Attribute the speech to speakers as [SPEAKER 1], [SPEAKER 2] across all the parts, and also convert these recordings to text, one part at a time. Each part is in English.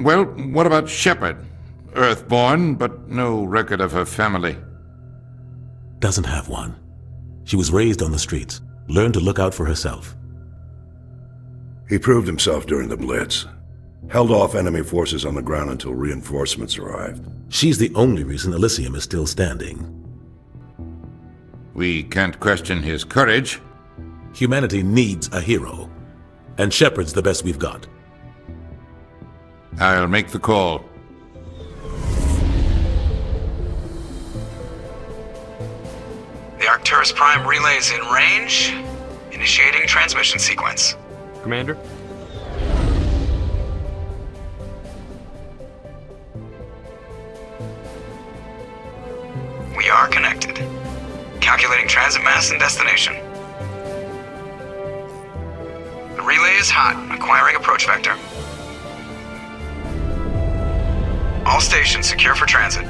[SPEAKER 1] Well, what about Shepard? Earthborn, but no record of her family.
[SPEAKER 2] Doesn't have one. She was raised on the streets, learned to look out for herself.
[SPEAKER 3] He proved himself during the Blitz. Held off enemy forces on the ground until reinforcements arrived.
[SPEAKER 2] She's the only reason Elysium is still standing.
[SPEAKER 1] We can't question his courage.
[SPEAKER 2] Humanity needs a hero, and Shepard's the best we've got.
[SPEAKER 1] I'll make the call.
[SPEAKER 4] The Arcturus Prime relay's in range. Initiating transmission sequence.
[SPEAKER 5] Commander?
[SPEAKER 4] We are connected. Calculating transit mass and destination. The relay is hot, acquiring approach vector. All stations secure for transit.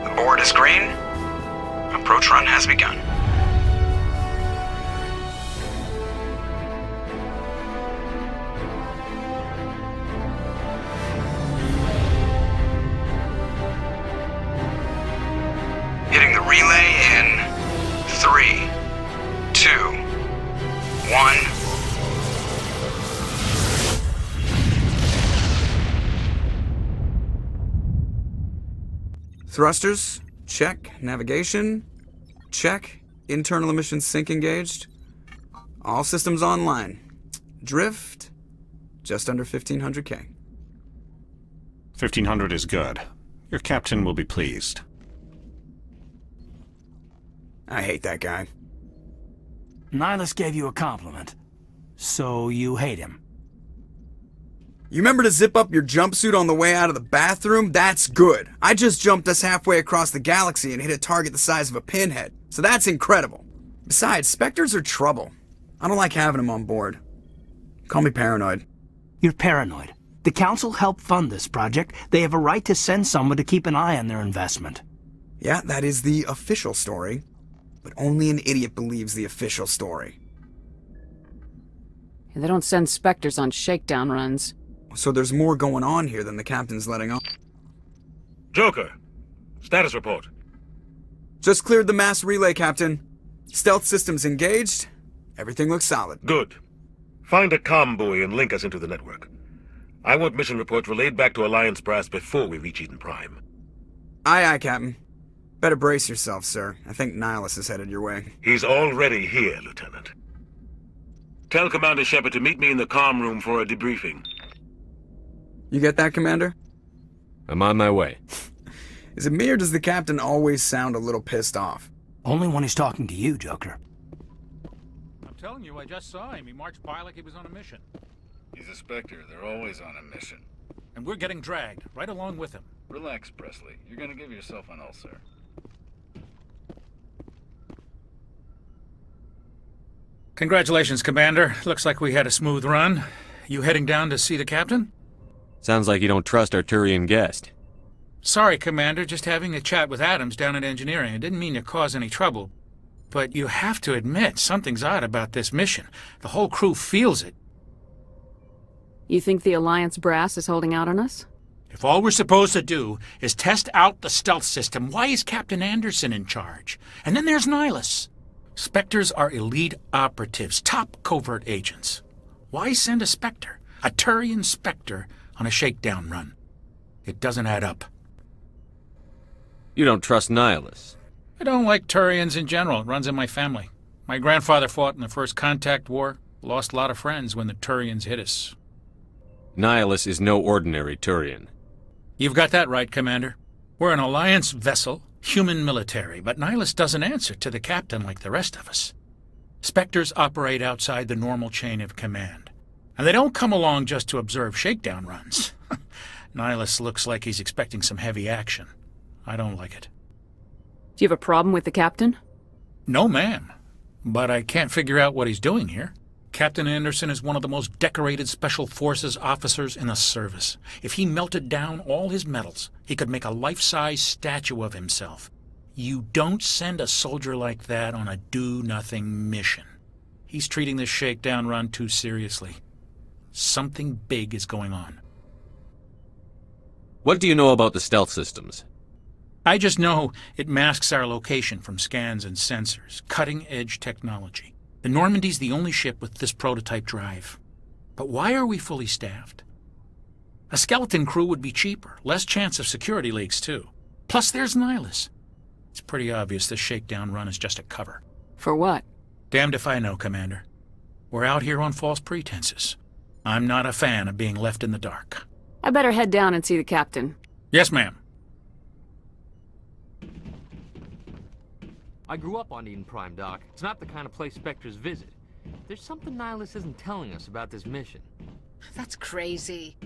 [SPEAKER 4] The board is green. Approach run has begun. Hitting the relay in 3, 2, 1.
[SPEAKER 6] Thrusters, check. Navigation, check. Internal emissions sync engaged. All systems online. Drift, just under 1500K.
[SPEAKER 7] 1500 is good. Your captain will be pleased.
[SPEAKER 6] I hate that guy.
[SPEAKER 8] Nihilus gave you a compliment. So you hate him.
[SPEAKER 6] You remember to zip up your jumpsuit on the way out of the bathroom? That's good. I just jumped us halfway across the galaxy and hit a target the size of a pinhead. So that's incredible. Besides, Spectres are trouble. I don't like having them on board. Call me paranoid.
[SPEAKER 8] You're paranoid. The Council helped fund this project. They have a right to send someone to keep an eye on their investment.
[SPEAKER 6] Yeah, that is the official story. But only an idiot believes the official story.
[SPEAKER 9] They don't send Spectres on shakedown runs.
[SPEAKER 6] So there's more going on here than the captain's letting on.
[SPEAKER 10] Joker, status report.
[SPEAKER 6] Just cleared the mass relay, Captain. Stealth systems engaged. Everything looks solid.
[SPEAKER 10] Good. Find a comm buoy and link us into the network. I want mission reports relayed back to Alliance Brass before we reach Eden Prime.
[SPEAKER 6] Aye, aye, Captain. Better brace yourself, sir. I think Nihilus is headed your way.
[SPEAKER 10] He's already here, Lieutenant. Tell Commander Shepard to meet me in the comm room for a debriefing.
[SPEAKER 6] You get that, Commander?
[SPEAKER 5] I'm on my way.
[SPEAKER 6] Is it me or does the Captain always sound a little pissed off?
[SPEAKER 8] Only when he's talking to you, Joker.
[SPEAKER 11] I'm telling you, I just saw him. He marched by like he was on a mission.
[SPEAKER 12] He's a Spectre. They're always on a mission.
[SPEAKER 11] And we're getting dragged, right along with him.
[SPEAKER 12] Relax, Presley. You're gonna give yourself an ulcer.
[SPEAKER 11] Congratulations, Commander. Looks like we had a smooth run. You heading down to see the Captain?
[SPEAKER 5] Sounds like you don't trust our Turian guest.
[SPEAKER 11] Sorry, Commander. Just having a chat with Adams down at engineering. I didn't mean to cause any trouble. But you have to admit, something's odd about this mission. The whole crew feels it.
[SPEAKER 9] You think the Alliance brass is holding out on us?
[SPEAKER 11] If all we're supposed to do is test out the stealth system, why is Captain Anderson in charge? And then there's Nihilus. Spectres are elite operatives, top covert agents. Why send a Spectre, a Turian Spectre, on a shakedown run? It doesn't add up.
[SPEAKER 5] You don't trust Nihilus?
[SPEAKER 11] I don't like Turians in general. It runs in my family. My grandfather fought in the First Contact War. Lost a lot of friends when the Turians hit us.
[SPEAKER 5] Nihilus is no ordinary Turian.
[SPEAKER 11] You've got that right, Commander. We're an Alliance vessel, human military, but Nihilus doesn't answer to the Captain like the rest of us. Spectres operate outside the normal chain of command. And they don't come along just to observe shakedown runs. Nihilus looks like he's expecting some heavy action. I don't like it.
[SPEAKER 9] Do you have a problem with the Captain?
[SPEAKER 11] No, ma'am. But I can't figure out what he's doing here. Captain Anderson is one of the most decorated Special Forces officers in the service. If he melted down all his medals, he could make a life-size statue of himself. You don't send a soldier like that on a do-nothing mission. He's treating this shakedown run too seriously. Something big is going on.
[SPEAKER 5] What do you know about the stealth systems?
[SPEAKER 11] I just know it masks our location from scans and sensors. Cutting-edge technology. The Normandy's the only ship with this prototype drive. But why are we fully staffed? A skeleton crew would be cheaper, less chance of security leaks too. Plus there's Nihilus. It's pretty obvious this shakedown run is just a cover.
[SPEAKER 9] For what?
[SPEAKER 11] Damned if I know, Commander. We're out here on false pretenses. I'm not a fan of being left in the dark.
[SPEAKER 9] I better head down and see the captain.
[SPEAKER 11] Yes, ma'am.
[SPEAKER 13] I grew up on Eden Prime, Doc. It's not the kind of place Spectres visit. There's something Nihilus isn't telling us about this mission.
[SPEAKER 14] That's crazy.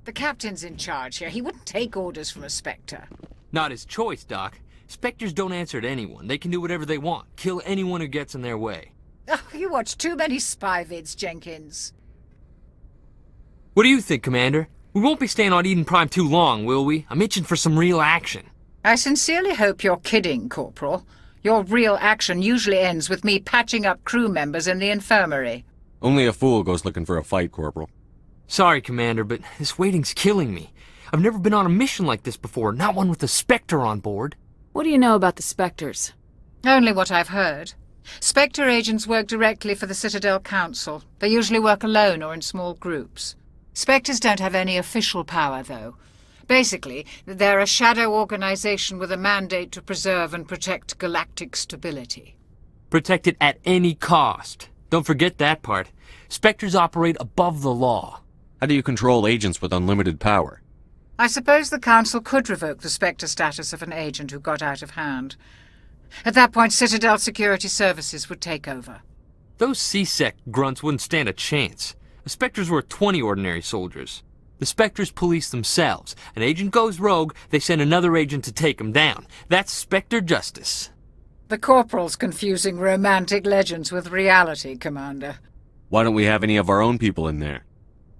[SPEAKER 14] The captain's in charge here. He wouldn't take orders from a Spectre.
[SPEAKER 13] Not his choice, Doc. Spectres don't answer to anyone. They can do whatever they want. Kill anyone who gets in their way.
[SPEAKER 14] Oh, you watch too many spy vids, Jenkins.
[SPEAKER 13] What do you think, Commander? We won't be staying on Eden Prime too long, will we? I'm itching for some real action.
[SPEAKER 14] I sincerely hope you're kidding, Corporal. Your real action usually ends with me patching up crew members in the infirmary.
[SPEAKER 5] Only a fool goes looking for a fight, Corporal.
[SPEAKER 13] Sorry, Commander, but this waiting's killing me. I've never been on a mission like this before, not one with a Spectre on board.
[SPEAKER 9] What do you know about the Spectres?
[SPEAKER 14] Only what I've heard. Spectre agents work directly for the Citadel Council. They usually work alone or in small groups. Spectres don't have any official power, though. Basically, they're a shadow organization with a mandate to preserve and protect galactic stability.
[SPEAKER 13] Protect it at any cost. Don't forget that part. Spectres operate above the law.
[SPEAKER 5] How do you control agents with unlimited power?
[SPEAKER 14] I suppose the Council could revoke the Spectre status of an agent who got out of hand. At that point, Citadel Security Services would take over.
[SPEAKER 13] Those CSEC grunts wouldn't stand a chance. The Spectres were 20 ordinary soldiers. The Spectres police themselves. An agent goes rogue, they send another agent to take him down. That's Spectre justice.
[SPEAKER 14] The Corporal's confusing romantic legends with reality, Commander.
[SPEAKER 5] Why don't we have any of our own people in there?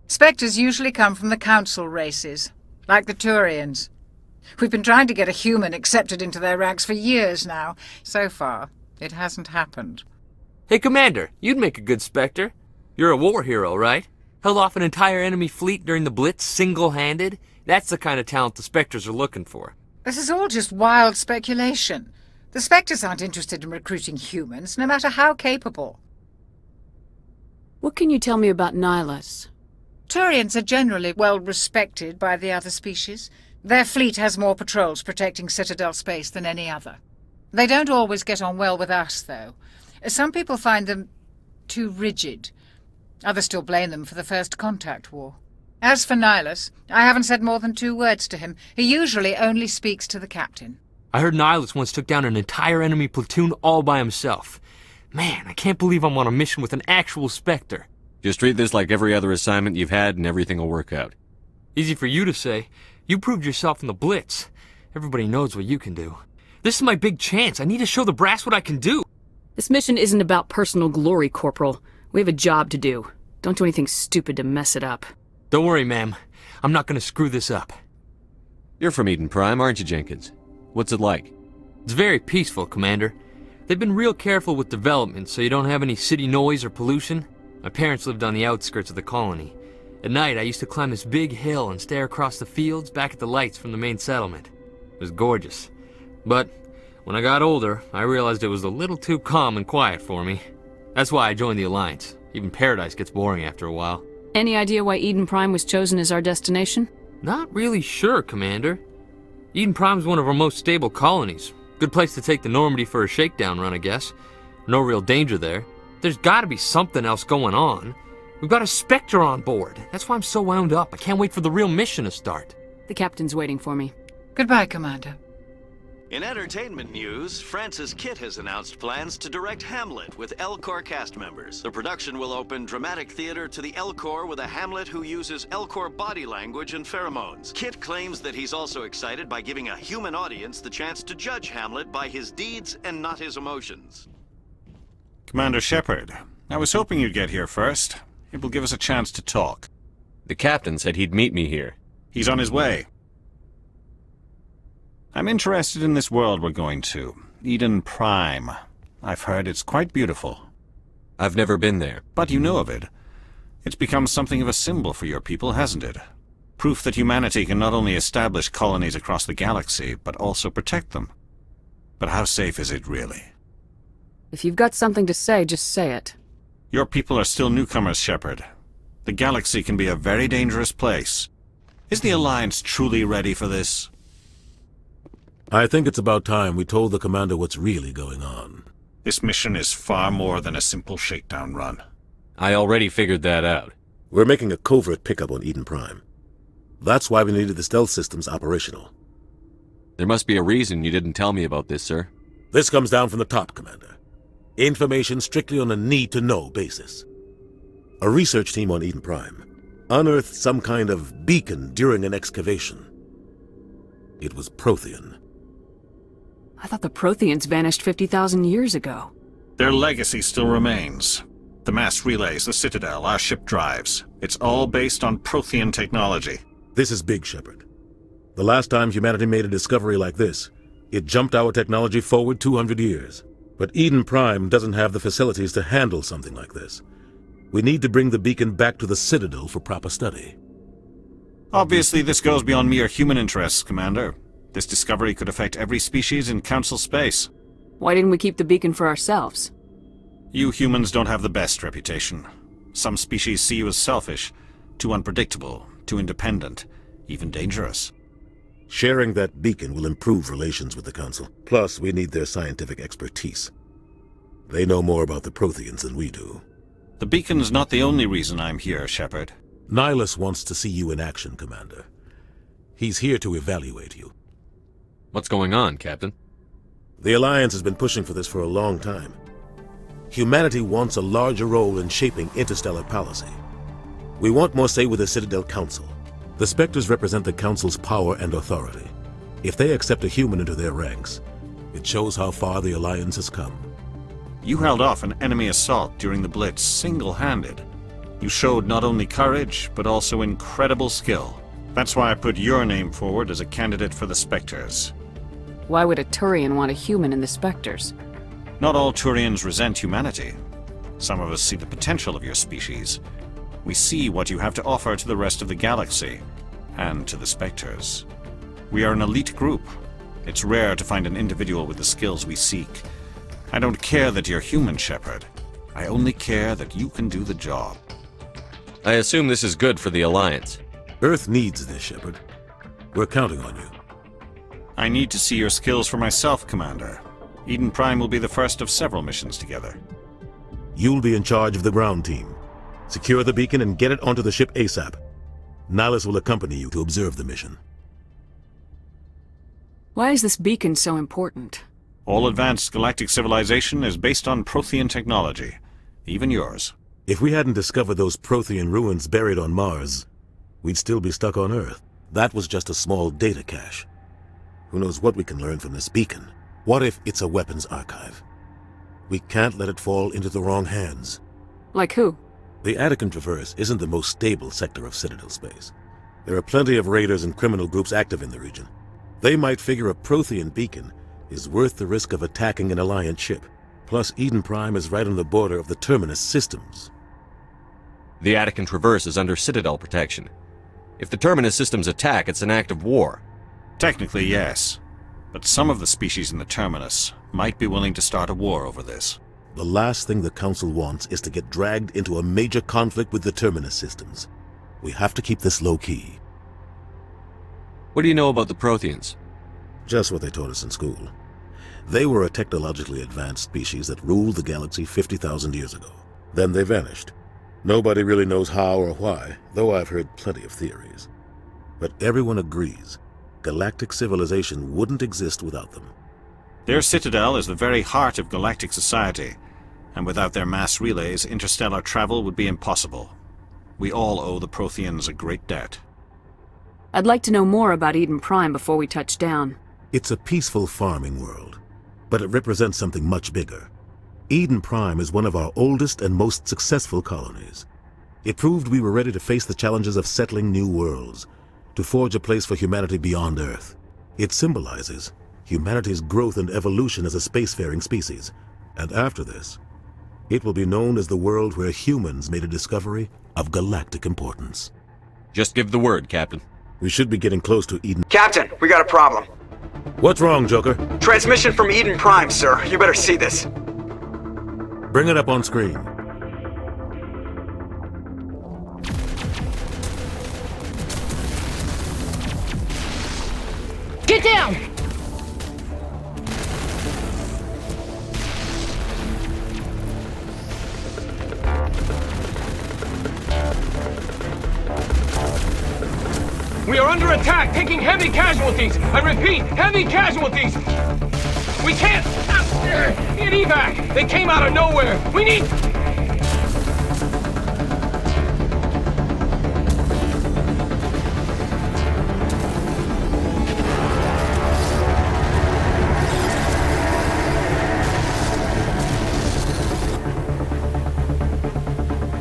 [SPEAKER 14] Spectres usually come from the Council races, like the Turians. We've been trying to get a human accepted into their ranks for years now. So far, it hasn't happened.
[SPEAKER 13] Hey, Commander, you'd make a good Spectre. You're a war hero, right? Held off an entire enemy fleet during the Blitz single-handed? That's the kind of talent the Spectres are looking for.
[SPEAKER 14] This is all just wild speculation. The Spectres aren't interested in recruiting humans, no matter how capable.
[SPEAKER 9] What can you tell me about Nihilus?
[SPEAKER 14] Turians are generally well respected by the other species. Their fleet has more patrols protecting Citadel space than any other. They don't always get on well with us, though. Some people find them too rigid. Others still blame them for the First Contact War. As for Nihilus, I haven't said more than 2 words to him. He usually only speaks to the captain.
[SPEAKER 13] I heard Nihilus once took down an entire enemy platoon all by himself. Man, I can't believe I'm on a mission with an actual Spectre.
[SPEAKER 5] Just treat this like every other assignment you've had and everything will work out.
[SPEAKER 13] Easy for you to say. You proved yourself in the Blitz. Everybody knows what you can do. This is my big chance. I need to show the brass what I can do.
[SPEAKER 9] This mission isn't about personal glory, Corporal. We have a job to do. Don't do anything stupid to mess it up.
[SPEAKER 13] Don't worry, ma'am. I'm not gonna screw this up.
[SPEAKER 5] You're from Eden Prime, aren't you, Jenkins? What's it like?
[SPEAKER 13] It's very peaceful, Commander. They've been real careful with development, so you don't have any city noise or pollution. My parents lived on the outskirts of the colony. At night, I used to climb this big hill and stare across the fields back at the lights from the main settlement. It was gorgeous. But when I got older, I realized it was a little too calm and quiet for me. That's why I joined the Alliance. Even Paradise gets boring after a while.
[SPEAKER 9] Any idea why Eden Prime was chosen as our destination?
[SPEAKER 13] Not really sure, Commander. Eden Prime's one of our most stable colonies. Good place to take the Normandy for a shakedown run, I guess. No real danger there. There's gotta be something else going on. We've got a Spectre on board. That's why I'm so wound up. I can't wait for the real mission to start.
[SPEAKER 9] The captain's waiting for me.
[SPEAKER 14] Goodbye, Commander.
[SPEAKER 15] In entertainment news, Francis Kitt has announced plans to direct Hamlet with L-Corps cast members. The production will open dramatic theater to the L-Corps with a Hamlet who uses L-Corps body language and pheromones. Kitt claims that he's also excited by giving a human audience the chance to judge Hamlet by his deeds and not his emotions.
[SPEAKER 7] Commander Shepard, I was hoping you'd get here first. It will give us a chance to talk.
[SPEAKER 5] The captain said he'd meet me here.
[SPEAKER 7] He's on his way. I'm interested in this world we're going to. Eden Prime. I've heard it's quite beautiful.
[SPEAKER 5] I've never been there.
[SPEAKER 7] But you know of it. It's become something of a symbol for your people, hasn't it? Proof that humanity can not only establish colonies across the galaxy, but also protect them. But how safe is it really?
[SPEAKER 9] If you've got something to say, just say it.
[SPEAKER 7] Your people are still newcomers, Shepard. The galaxy can be a very dangerous place. Is the Alliance truly ready for this?
[SPEAKER 2] I think it's about time we told the Commander what's really going on.
[SPEAKER 7] This mission is far more than a simple shakedown run.
[SPEAKER 5] I already figured that out.
[SPEAKER 2] We're making a covert pickup on Eden Prime. That's why we needed the stealth systems operational.
[SPEAKER 5] There must be a reason you didn't tell me about this, sir.
[SPEAKER 2] This comes down from the top, Commander. Information strictly on a need-to-know basis. A research team on Eden Prime unearthed some kind of beacon during an excavation. It was Prothean.
[SPEAKER 9] I thought the Protheans vanished 50,000 years ago.
[SPEAKER 7] Their legacy still remains. The mass relays, the Citadel, our ship drives. It's all based on Prothean technology.
[SPEAKER 2] This is big, Shepard. The last time humanity made a discovery like this, it jumped our technology forward 200 years. But Eden Prime doesn't have the facilities to handle something like this. We need to bring the beacon back to the Citadel for proper study.
[SPEAKER 7] Obviously, this goes beyond mere human interests, Commander. This discovery could affect every species in Council space.
[SPEAKER 9] Why didn't we keep the beacon for ourselves?
[SPEAKER 7] You humans don't have the best reputation. Some species see you as selfish, too unpredictable, too independent, even dangerous.
[SPEAKER 2] Sharing that beacon will improve relations with the Council. Plus, we need their scientific expertise. They know more about the Protheans than we do.
[SPEAKER 7] The beacon's not the only reason I'm here, Shepard.
[SPEAKER 2] Nihilus wants to see you in action, Commander. He's here to evaluate you.
[SPEAKER 5] What's going on, Captain?
[SPEAKER 2] The Alliance has been pushing for this for a long time. Humanity wants a larger role in shaping interstellar policy. We want more say with the Citadel Council. The Spectres represent the Council's power and authority. If they accept a human into their ranks, it shows how far the Alliance has come.
[SPEAKER 7] You held off an enemy assault during the Blitz single-handed. You showed not only courage, but also incredible skill. That's why I put your name forward as a candidate for the Spectres.
[SPEAKER 9] Why would a Turian want a human in the Spectres?
[SPEAKER 7] Not all Turians resent humanity. Some of us see the potential of your species. We see what you have to offer to the rest of the galaxy, and to the Spectres. We are an elite group. It's rare to find an individual with the skills we seek. I don't care that you're human, Shepard. I only care that you can do the job.
[SPEAKER 5] I assume this is good for the Alliance.
[SPEAKER 2] Earth needs this, Shepard. We're counting on you.
[SPEAKER 7] I need to see your skills for myself, Commander. Eden Prime will be the first of several missions together.
[SPEAKER 2] You'll be in charge of the ground team. Secure the beacon and get it onto the ship ASAP. Nihilus will accompany you to observe the mission.
[SPEAKER 9] Why is this beacon so important?
[SPEAKER 7] All advanced galactic civilization is based on Prothean technology. Even yours.
[SPEAKER 2] If we hadn't discovered those Prothean ruins buried on Mars, we'd still be stuck on Earth. That was just a small data cache. Who knows what we can learn from this beacon? What if it's a weapons archive? We can't let it fall into the wrong hands.
[SPEAKER 9] Like who?
[SPEAKER 2] The Attican Traverse isn't the most stable sector of Citadel space. There are plenty of raiders and criminal groups active in the region. They might figure a Prothean beacon is worth the risk of attacking an Alliance ship. Plus, Eden Prime is right on the border of the Terminus systems.
[SPEAKER 5] The Attican Traverse is under Citadel protection. If the Terminus systems attack, it's an act of war.
[SPEAKER 7] Technically, yes. But some of the species in the Terminus might be willing to start a war over this.
[SPEAKER 2] The last thing the Council wants is to get dragged into a major conflict with the Terminus systems. We have to keep this low-key.
[SPEAKER 5] What do you know about the Protheans?
[SPEAKER 2] Just what they taught us in school. They were a technologically advanced species that ruled the galaxy 50,000 years ago. Then they vanished. Nobody really knows how or why, though I've heard plenty of theories. But everyone agrees, galactic civilization wouldn't exist without them.
[SPEAKER 7] Their citadel is the very heart of galactic society, and without their mass relays, interstellar travel would be impossible. We all owe the Protheans a great debt.
[SPEAKER 9] I'd like to know more about Eden Prime before we touch down.
[SPEAKER 2] It's a peaceful farming world, but it represents something much bigger. Eden Prime is one of our oldest and most successful colonies. It proved we were ready to face the challenges of settling new worlds, to forge a place for humanity beyond Earth. It symbolizes humanity's growth and evolution as a spacefaring species. And after this, it will be known as the world where humans made a discovery of galactic importance.
[SPEAKER 5] Just give the word, Captain.
[SPEAKER 2] We should be getting close to Eden.
[SPEAKER 6] Captain, we got a problem.
[SPEAKER 2] What's wrong, Joker?
[SPEAKER 6] Transmission from Eden Prime, sir. You better see this.
[SPEAKER 2] Bring it up on screen.
[SPEAKER 16] Get down!
[SPEAKER 17] We are under attack, taking heavy casualties. I repeat, heavy casualties. We can't get evac. They came out of nowhere. We need...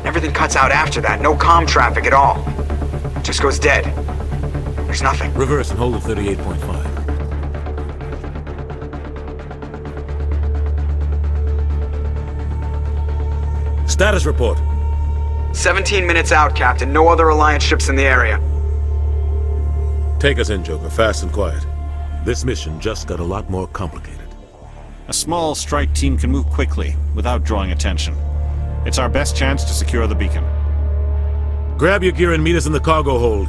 [SPEAKER 6] Everything cuts out after that. No comm traffic at all. Just goes dead. There's nothing.
[SPEAKER 2] Reverse and hold at 38.5. Status report.
[SPEAKER 6] 17 minutes out, Captain. No other Alliance ships in the area.
[SPEAKER 2] Take us in, Joker, fast and quiet. This mission just got a lot more complicated.
[SPEAKER 7] A small strike team can move quickly, without drawing attention. It's our best chance to secure the beacon.
[SPEAKER 2] Grab your gear and meet us in the cargo hold.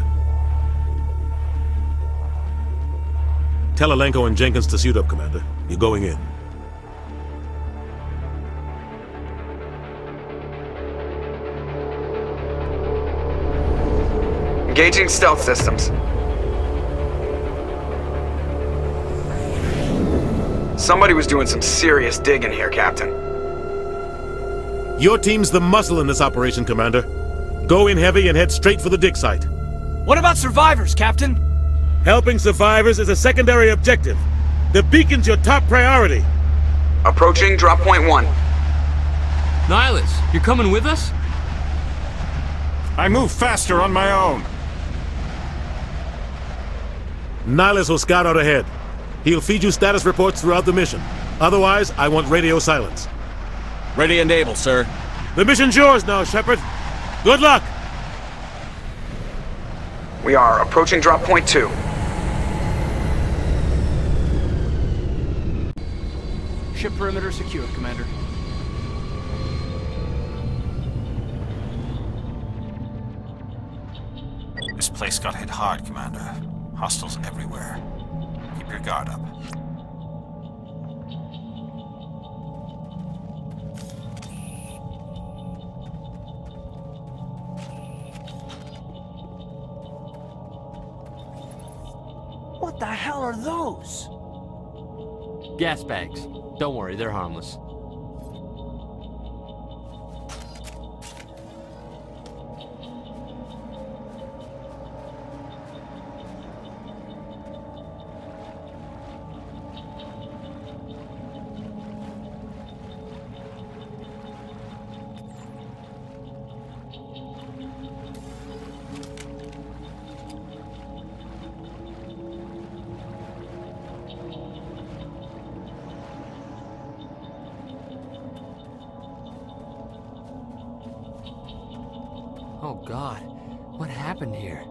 [SPEAKER 2] Tell Alenko and Jenkins to suit up, Commander. You're going in.
[SPEAKER 6] Engaging stealth systems. Somebody was doing some serious digging here, Captain.
[SPEAKER 2] Your team's the muscle in this operation, Commander. Go in heavy and head straight for the dig site.
[SPEAKER 17] What about survivors, Captain?
[SPEAKER 2] Helping survivors is a secondary objective. The beacon's your top priority.
[SPEAKER 6] Approaching drop point 1.
[SPEAKER 13] Nihilus, you're coming with us?
[SPEAKER 7] I move faster on my own.
[SPEAKER 2] Nihilus will scout out ahead. He'll feed you status reports throughout the mission. Otherwise, I want radio silence.
[SPEAKER 5] Ready and able, sir.
[SPEAKER 2] The mission's yours now, Shepard. Good luck!
[SPEAKER 6] We are approaching drop point 2.
[SPEAKER 17] Ship perimeter secure, Commander.
[SPEAKER 7] This place got hit hard, Commander. Hostiles everywhere. Keep your guard up.
[SPEAKER 17] What the hell are those?
[SPEAKER 13] Gas bags. Don't worry, they're harmless. Oh God, what happened here?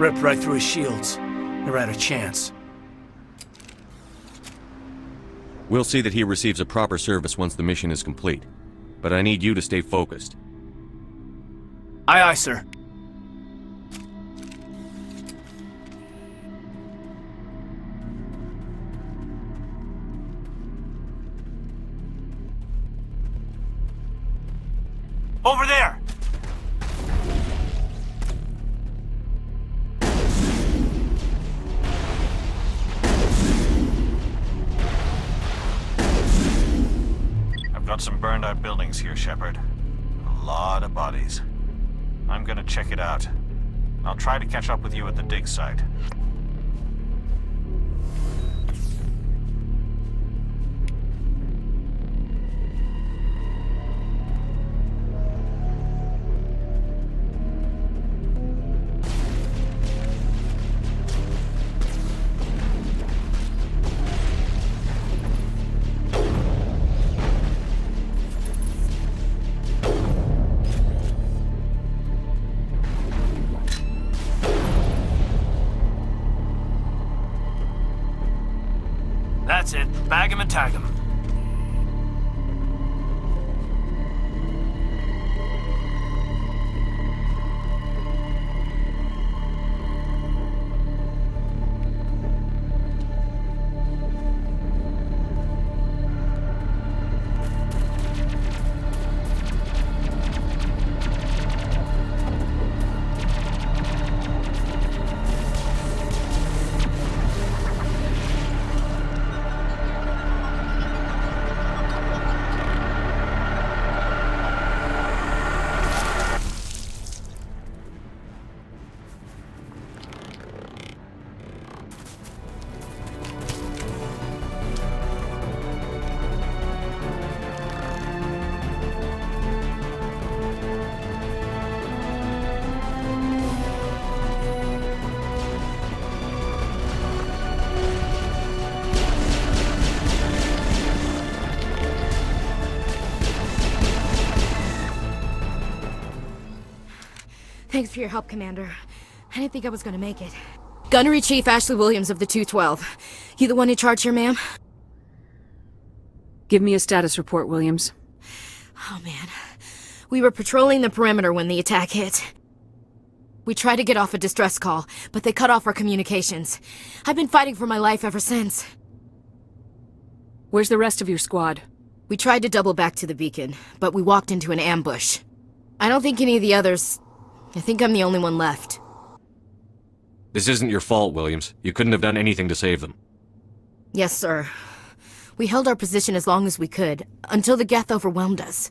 [SPEAKER 8] ripped right through his shields. Never had a chance.
[SPEAKER 5] We'll see that he receives a proper service once the mission is complete. But I need you to stay focused.
[SPEAKER 8] Aye, aye, sir. Over there!
[SPEAKER 7] I've got some burned out buildings here, Shepard. A lot of bodies. I'm gonna check it out. I'll try to catch up with you at the dig site.
[SPEAKER 8] That's it. Bag him and tag him.
[SPEAKER 16] Thanks for your help, Commander. I didn't think I was gonna make it. Gunnery Chief Ashley Williams of the 212. You the one in charge here, ma'am?
[SPEAKER 9] Give me a status report, Williams.
[SPEAKER 16] Oh, man. We were patrolling the perimeter when the attack hit. We tried to get off a distress call, but they cut off our communications. I've been fighting for my life ever since.
[SPEAKER 9] Where's the rest of your squad?
[SPEAKER 16] We tried to double back to the beacon, but we walked into an ambush. I don't think any of the others... I think I'm the only one left.
[SPEAKER 5] This isn't your fault, Williams. You couldn't have done anything to save them.
[SPEAKER 16] Yes, sir. We held our position as long as we could, until the Geth overwhelmed us.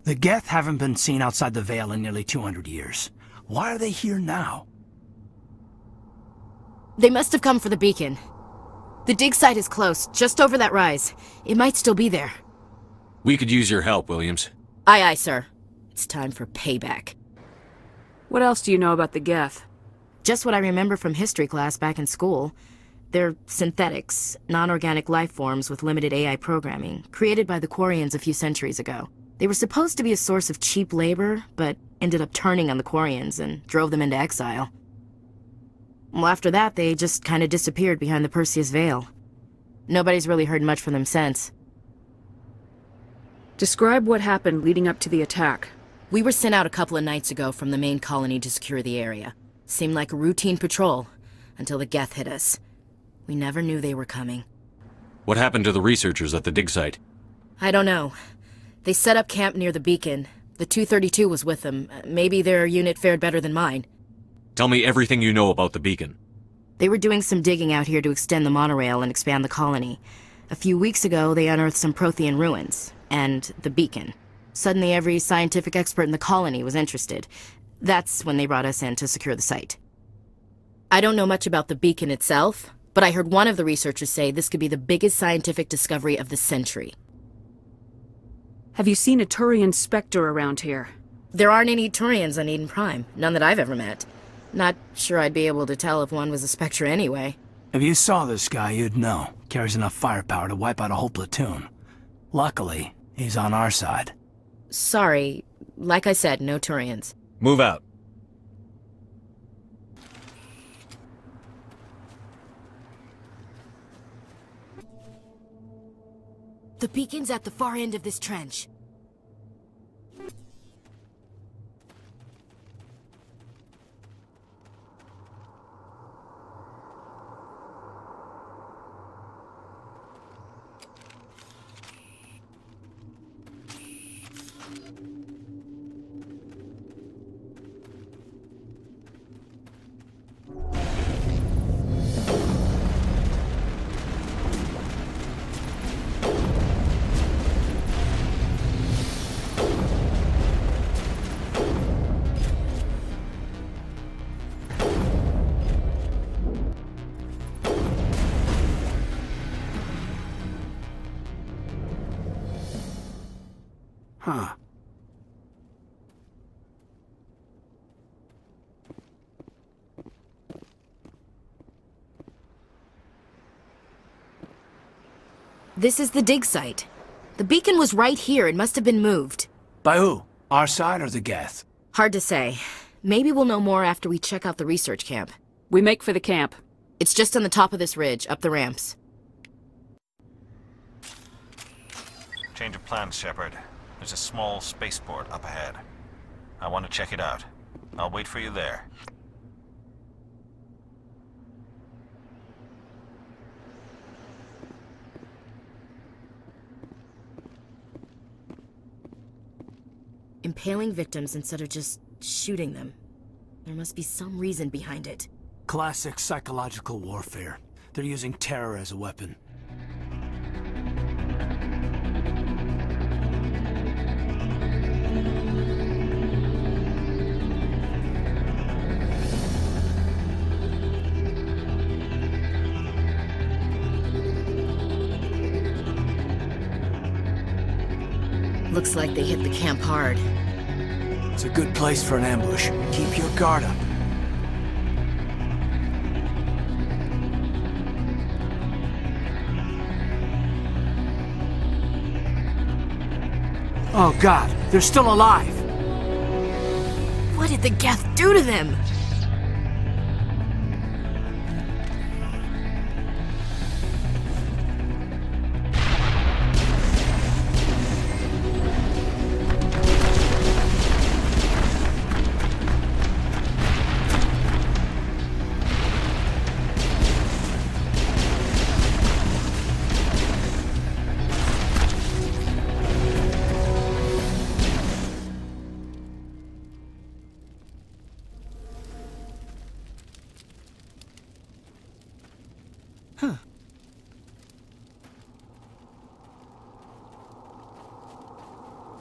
[SPEAKER 8] The Geth haven't been seen outside the Veil in nearly 200 years. Why are they here now?
[SPEAKER 16] They must have come for the beacon. The dig site is close, just over that rise. It might still be there.
[SPEAKER 5] We could use your help, Williams.
[SPEAKER 16] Aye, aye, sir. It's time for payback.
[SPEAKER 9] What else do you know about the Geth?
[SPEAKER 16] Just what I remember from history class back in school. They're synthetics, non-organic life forms with limited AI programming, created by the Quarians a few centuries ago. They were supposed to be a source of cheap labor, but ended up turning on the Quarians and drove them into exile. Well, after that, they just kind of disappeared behind the Perseus Veil. Nobody's really heard much from them since.
[SPEAKER 9] Describe what happened leading up to the attack.
[SPEAKER 16] We were sent out a couple of nights ago from the main colony to secure the area. Seemed like a routine patrol, until the Geth hit us. We never knew they were coming.
[SPEAKER 5] What happened to the researchers at the dig site?
[SPEAKER 16] I don't know. They set up camp near the beacon. The 232 was with them. Maybe their unit fared better than mine.
[SPEAKER 5] Tell me everything you know about the beacon.
[SPEAKER 16] They were doing some digging out here to extend the monorail and expand the colony. A few weeks ago, they unearthed some Prothean ruins, and the beacon. Suddenly every scientific expert in the colony was interested. That's when they brought us in to secure the site. I don't know much about the beacon itself, but I heard one of the researchers say this could be the biggest scientific discovery of the century.
[SPEAKER 9] Have you seen a Turian Spectre around here?
[SPEAKER 16] There aren't any Turians on Eden Prime, none that I've ever met. Not sure I'd be able to tell if one was a Spectre anyway.
[SPEAKER 8] If you saw this guy, you'd know. Carries enough firepower to wipe out a whole platoon. Luckily, he's on our side.
[SPEAKER 16] Sorry, like I said, no Turians.
[SPEAKER 5] Move out.
[SPEAKER 16] The beacon's at the far end of this trench.
[SPEAKER 8] Huh.
[SPEAKER 16] This is the dig site. The beacon was right here. It must have been moved.
[SPEAKER 8] By who? Our side or the Geth?
[SPEAKER 16] Hard to say. Maybe we'll know more after we check out the research camp.
[SPEAKER 9] We make for the camp.
[SPEAKER 16] It's just on the top of this ridge, up the ramps.
[SPEAKER 7] Change of plans, Shepard. There's a small spaceport up ahead. I want to check it out. I'll wait for you there.
[SPEAKER 16] Impaling victims instead of just shooting them. There must be some reason behind it.
[SPEAKER 8] Classic psychological warfare. They're using terror as a weapon.
[SPEAKER 16] Looks like they hit the camp hard.
[SPEAKER 8] It's a good place for an ambush. Keep your guard up. Oh God, they're still alive!
[SPEAKER 16] What did the Geth do to them?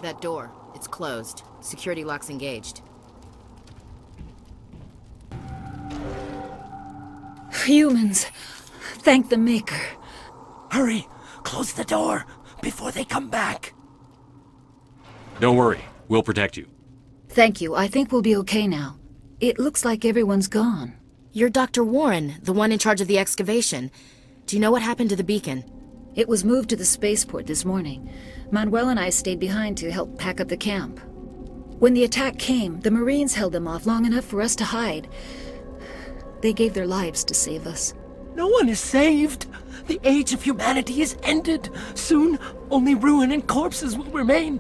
[SPEAKER 16] That door. It's closed. Security lock's engaged.
[SPEAKER 18] Humans. Thank the Maker.
[SPEAKER 8] Hurry! Close the door before they come back!
[SPEAKER 5] Don't worry. We'll protect you.
[SPEAKER 18] Thank you. I think we'll be okay now. It looks like everyone's gone.
[SPEAKER 16] You're Dr. Warren, the one in charge of the excavation. Do you know what happened to the beacon?
[SPEAKER 18] It was moved to the spaceport this morning. Manuel and I stayed behind to help pack up the camp. When the attack came, the Marines held them off long enough for us to hide. They gave their lives to save us.
[SPEAKER 8] No one is saved! The age of humanity is ended! Soon, only ruin and corpses will remain!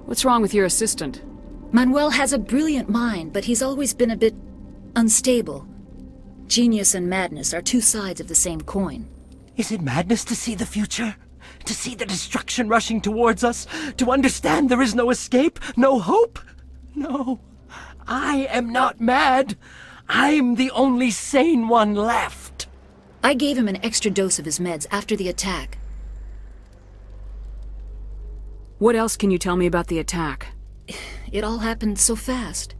[SPEAKER 9] What's wrong with your assistant?
[SPEAKER 18] Manuel has a brilliant mind, but he's always been a bit unstable. Genius and madness are two sides of the same coin.
[SPEAKER 8] Is it madness to see the future? To see the destruction rushing towards us? To understand there is no escape? No hope? No. I am not mad. I'm the only sane one left.
[SPEAKER 18] I gave him an extra dose of his meds after the attack.
[SPEAKER 9] What else can you tell me about the attack?
[SPEAKER 18] It all happened so fast.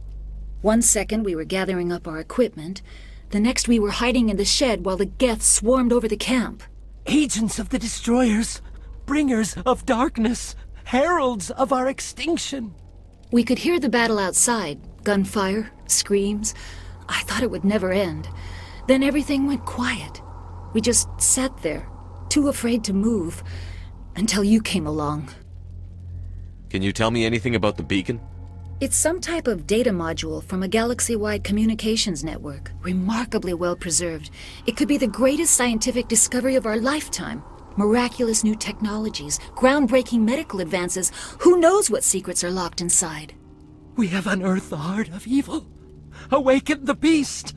[SPEAKER 18] 1 second we were gathering up our equipment. The next we were hiding in the shed while the Geth swarmed over the camp.
[SPEAKER 8] Agents of the destroyers, bringers of darkness, heralds of our extinction.
[SPEAKER 18] We could hear the battle outside, gunfire, screams. I thought it would never end. Then everything went quiet. We just sat there, too afraid to move, until you came along.
[SPEAKER 5] Can you tell me anything about the beacon?
[SPEAKER 18] It's some type of data module from a galaxy-wide communications network. Remarkably well preserved. It could be the greatest scientific discovery of our lifetime. Miraculous new technologies, groundbreaking medical advances. Who knows what secrets are locked inside?
[SPEAKER 8] We have unearthed the heart of evil, awakened the beast,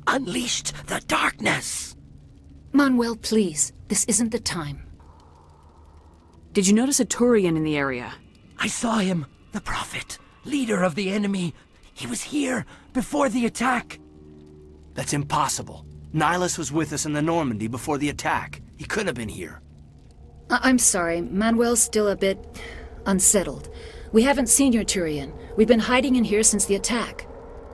[SPEAKER 8] unleashed the darkness.
[SPEAKER 18] Manuel, please. This isn't the time.
[SPEAKER 9] Did you notice a Turian in the area?
[SPEAKER 8] I saw him, the Prophet, leader of the enemy. He was here before the attack.
[SPEAKER 19] That's impossible. Nihilus was with us in the Normandy before the attack. He couldn't have been here.
[SPEAKER 18] I'm sorry. Manuel's still a bit unsettled. We haven't seen your Turian. We've been hiding in here since the attack.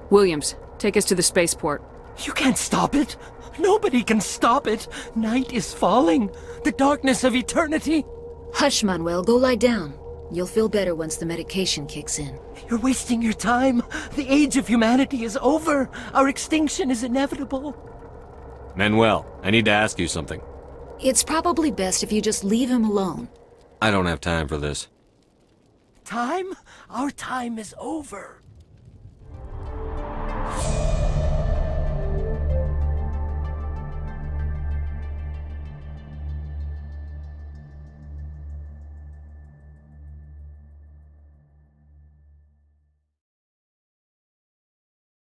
[SPEAKER 9] Williams, take us to the spaceport.
[SPEAKER 8] You can't stop it. Nobody can stop it. Night is falling. The darkness of eternity.
[SPEAKER 18] Hush, Manuel. Go lie down. You'll feel better once the medication kicks in.
[SPEAKER 8] You're wasting your time. The age of humanity is over. Our extinction is inevitable.
[SPEAKER 5] Manuel, I need to ask you something.
[SPEAKER 18] It's probably best if you just leave him alone.
[SPEAKER 5] I don't have time for this.
[SPEAKER 8] Time? Our time is over.